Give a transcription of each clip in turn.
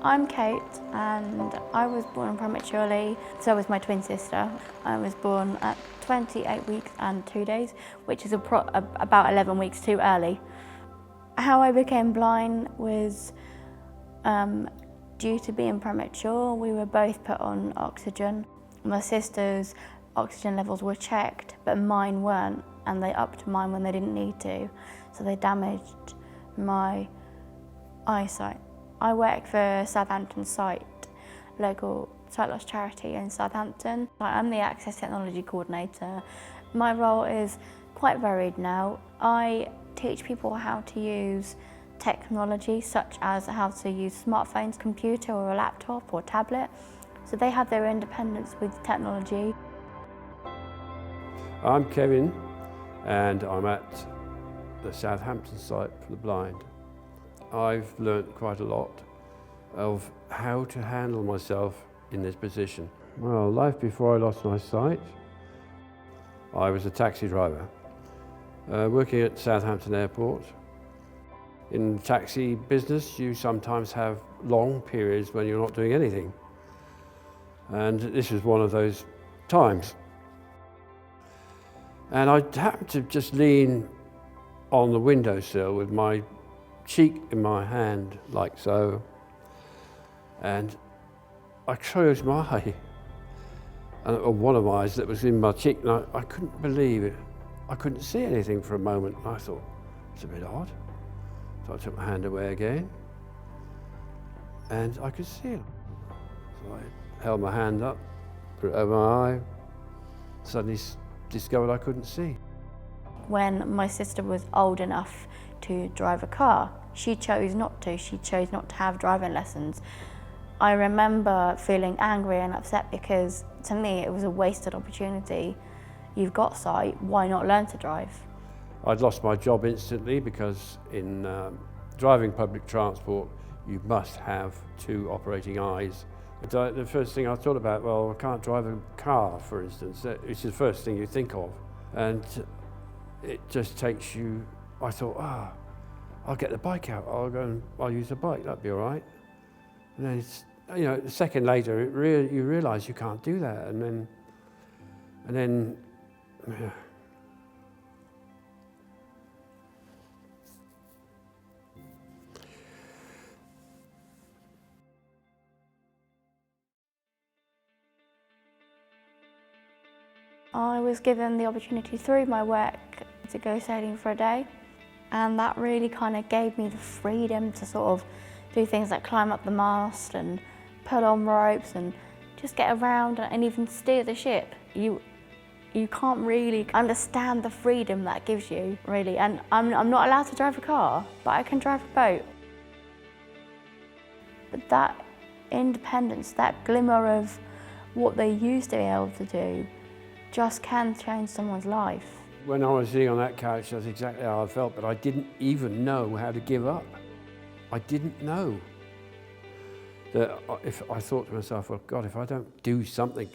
I'm Kate and I was born prematurely, so was my twin sister. I was born at 28 weeks and 2 days, which is about 11 weeks too early. How I became blind was due to being premature. We were both put on oxygen. My sister's oxygen levels were checked, but mine weren't, and they upped mine when they didn't need to, so they damaged my eyesight. I work for Southampton Sight, local sight loss charity in Southampton. I'm the Access Technology Coordinator. My role is quite varied now. I teach people how to use technology, such as how to use smartphones, computer or a laptop or tablet, so they have their independence with technology. I'm Kevin and I'm at the Southampton Sight for the blind. I've learnt quite a lot of how to handle myself in this position. Well, life before I lost my sight, I was a taxi driver, working at Southampton Airport. In the taxi business, you sometimes have long periods when you're not doing anything. And this was one of those times. And I happened to just lean on the windowsill with my cheek in my hand, like so, and I closed my eye, and one of my eyes that was in my cheek, and I couldn't believe it. I couldn't see anything for a moment. I thought, it's a bit odd. So I took my hand away again, and I could see it. So I held my hand up, put it over my eye, suddenly discovered I couldn't see. When my sister was old enough to drive a car, she chose not to. She chose not to have driving lessons. I remember feeling angry and upset because to me it was a wasted opportunity. You've got sight, why not learn to drive? I'd lost my job instantly because in driving public transport you must have two operating eyes. The first thing I thought about, well, I can't drive a car, for instance, which is the first thing you think of. And it just takes you, I thought, I'll get the bike out, I'll use the bike, that'd be all right. And then a second later, you realise you can't do that, and then I was given the opportunity through my work to go sailing for a day, and that really kind of gave me the freedom to sort of do things like climb up the mast and pull on ropes and just get around and even steer the ship. You can't really understand the freedom that gives you, really. And I'm not allowed to drive a car, but I can drive a boat. But that independence, that glimmer of what they used to be able to do, just can change someone's life. when I was sitting on that couch, that's exactly how I felt, but I didn't even know how to give up. I didn't know. That if I thought to myself, well, God, if I don't do something,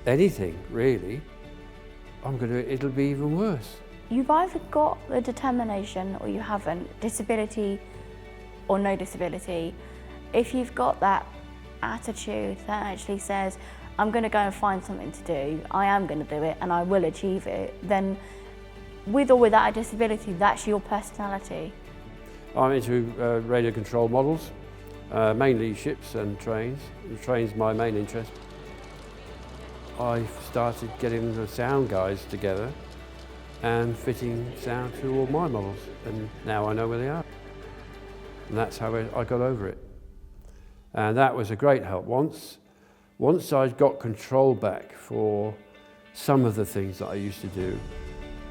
anything really, it'll be even worse. You've either got the determination or you haven't, disability or no disability. If you've got that attitude that actually says, I'm going to go and find something to do, I am going to do it and I will achieve it, then with or without a disability, that's your personality. I'm into radio control models, mainly ships and trains. The train's my main interest. I started getting the sound guys together and fitting sound to all my models, and now I know where they are. And that's how I got over it. And that was a great help. Once I got control back for some of the things that I used to do,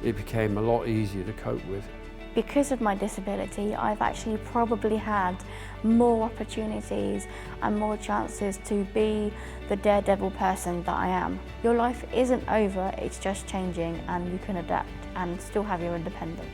it became a lot easier to cope with. Because of my disability, I've actually probably had more opportunities and more chances to be the daredevil person that I am. Your life isn't over, it's just changing, and you can adapt and still have your independence.